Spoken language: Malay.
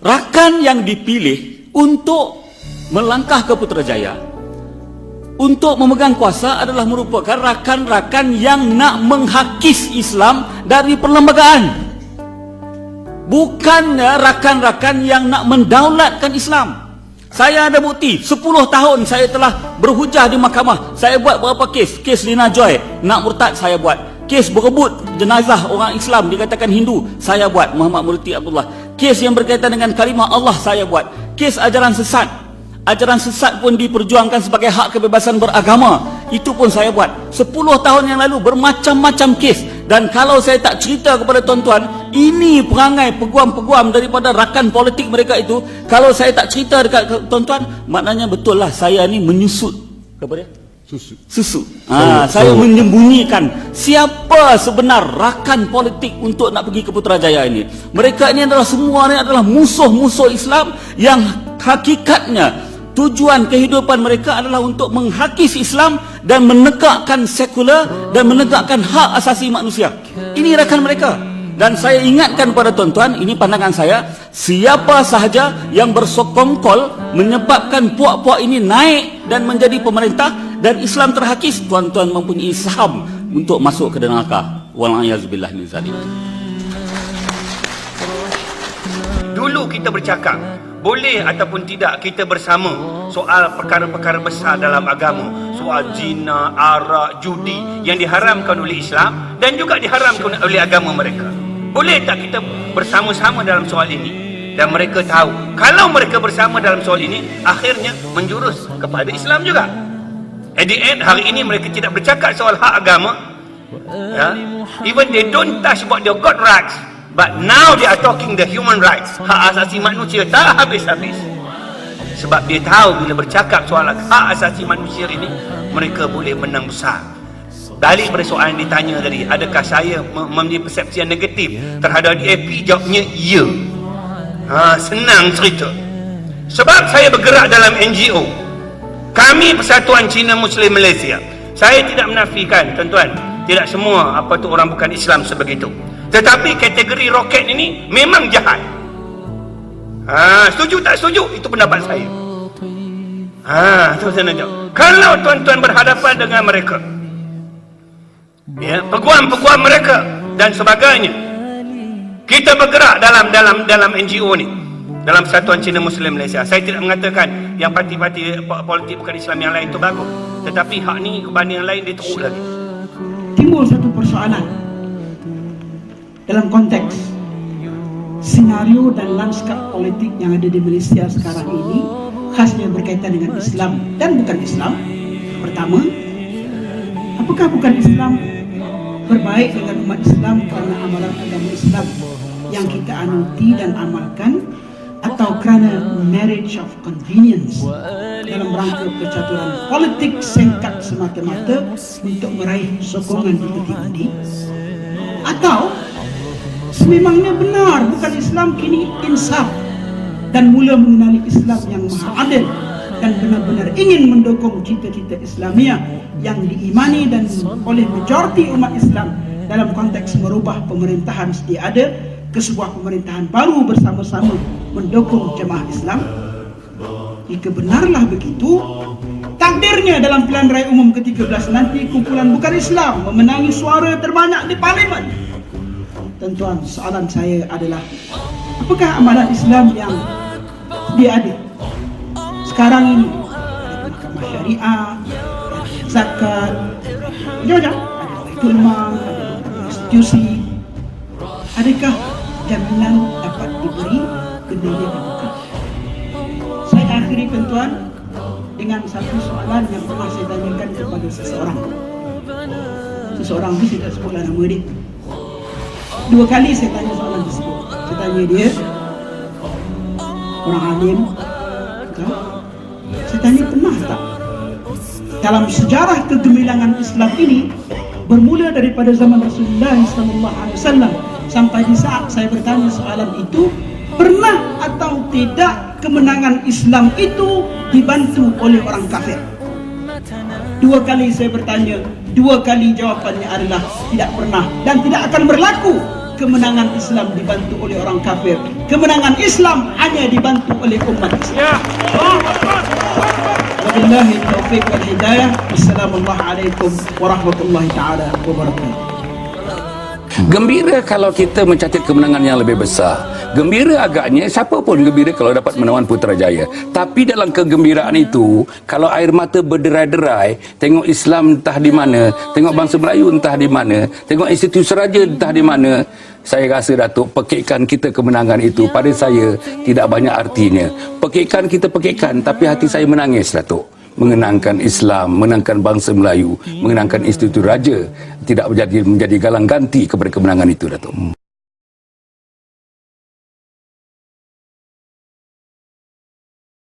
rakan yang dipilih untuk melangkah ke Putrajaya, untuk memegang kuasa adalah merupakan rakan-rakan yang nak menghakis Islam dari perlembagaan, bukan rakan-rakan yang nak mendaulatkan Islam. Saya ada bukti, 10 tahun saya telah berhujah di mahkamah. Saya buat berapa kes? Kes Lina Joy nak murtad saya buat. Kes berebut jenazah orang Islam dikatakan Hindu saya buat, Muhammad Murti Abdullah. Kes yang berkaitan dengan kalimah Allah saya buat. Kes ajaran sesat, ajaran sesat pun diperjuangkan sebagai hak kebebasan beragama, itu pun saya buat. 10 tahun yang lalu bermacam-macam kes. Dan kalau saya tak cerita kepada tuan-tuan, ini perangai peguam-peguam daripada rakan politik mereka itu, kalau saya tak cerita dekat tuan-tuan, maknanya betul lah saya ni menyusut kepada susu. Saya menyembunyikan siapa sebenar rakan politik untuk nak pergi ke Putrajaya ini. Mereka ini adalah semua ni adalah musuh-musuh Islam yang hakikatnya tujuan kehidupan mereka adalah untuk menghakis Islam dan menegakkan sekular dan menegakkan hak asasi manusia. Ini rakan mereka. Dan saya ingatkan pada tuan-tuan, ini pandangan saya, siapa sahaja yang bersokongkol menyebabkan puak-puak ini naik dan menjadi pemerintah dan Islam terhakis, tuan-tuan mempunyai saham untuk masuk ke neraka. Wal'ayazubillah min zalik. Dulu kita bercakap, boleh ataupun tidak kita bersama soal perkara-perkara besar dalam agama, soal zina, arak, judi yang diharamkan oleh Islam dan juga diharamkan oleh agama mereka. Boleh tak kita bersama-sama dalam soal ini? Dan mereka tahu, kalau mereka bersama dalam soal ini, akhirnya menjurus kepada Islam juga. At the end, hari ini mereka tidak bercakap soal hak agama, even they don't touch about their God rights, but now they are talking the human rights, hak asasi manusia tak habis-habis. Sebab dia tahu bila bercakap soal hak asasi manusia ini, mereka boleh menang besar. Balik pada soalan yang ditanya tadi, adakah saya mempunyai persepsi yang negatif terhadap DAP? Jawabnya ya. Senang cerita. Sebab saya bergerak dalam NGO, kami Persatuan Cina Muslim Malaysia. Saya tidak menafikan, tuan-tuan, tidak semua apa tu orang bukan Islam sebegitu. Tetapi kategori roket ini memang jahat. Setuju tak setuju? Itu pendapat saya. Tu saya nak jawab. Kalau tuan-tuan berhadapan dengan mereka, peguam-peguam mereka dan sebagainya, kita bergerak dalam NGO ni, dalam Persatuan Cina Muslim Malaysia. Saya tidak mengatakan yang parti-parti politik bukan Islam yang lain itu bagus, tetapi hak ni kepada yang lain dia teruk lagi. Timbul satu persoalan dalam konteks senario dan lanskap politik yang ada di Malaysia sekarang ini, khasnya berkaitan dengan Islam dan bukan Islam. Pertama, apakah bukan Islam berbaik dengan umat Islam kerana amalan agama Islam yang kita anuti dan amalkan, atau kerana marriage of convenience dalam rangka percaturan politik singkat semata-mata untuk meraih sokongan di pundi-pundi, atau sememangnya benar bukan Islam kini insaf dan mula mengenali Islam yang maha adil dan benar-benar ingin mendukung cita-cita Islamiah yang diimani dan oleh majoriti umat Islam dalam konteks merubah pemerintahan sedia ada ke sebuah pemerintahan baru bersama-sama mendukung jemaah Islam. Jika benarlah begitu, takdirnya dalam pilihan raya umum ke-13 nanti kumpulan bukan Islam memenangi suara terbanyak di parlimen. Tuan-tuan, soalan saya adalah, apakah amalan Islam yang dia ada sekarang ini? Ada mahkamah syariah, ada zakat, macam-macam, ada baitul mal, ada institusi. Adakah jaminan dapat diberi bendanya dibuka? Saya akhiri, tuan-tuan, dengan satu soalan yang pernah saya tanyakan kepada seseorang. Seseorang itu saya tak sebutlah nama dia. 2 kali saya tanya soalan tersebut. Saya tanya dia, orang alim, saya tanya, pernah tak dalam sejarah kegemilangan Islam ini, bermula daripada zaman Rasulullah SAW sampai di saat saya bertanya soalan itu, pernah atau tidak kemenangan Islam itu dibantu oleh orang kafir? 2 kali saya bertanya, 2 kali jawapannya adalah tidak pernah dan tidak akan berlaku kemenangan Islam dibantu oleh orang kafir. Kemenangan Islam hanya dibantu oleh umat Islam. Wabillahi taufiq wal hidayah. Wassalamualaikum warahmatullahi taala wabarakatuh. Gembira kalau kita mencatat kemenangan yang lebih besar. Gembira agaknya, siapa pun gembira kalau dapat menawan Putrajaya. Tapi dalam kegembiraan itu, kalau air mata berderai-derai, tengok Islam entah di mana, tengok bangsa Melayu entah di mana, tengok institusi raja entah di mana, saya rasa Datuk, pekikan kita kemenangan itu pada saya tidak banyak artinya. Pekikan kita pekikan, tapi hati saya menangis, Datuk. Mengenangkan Islam, mengenangkan bangsa Melayu, mengenangkan institusi raja tidak menjadi galang ganti kepada kemenangan itu, Datuk.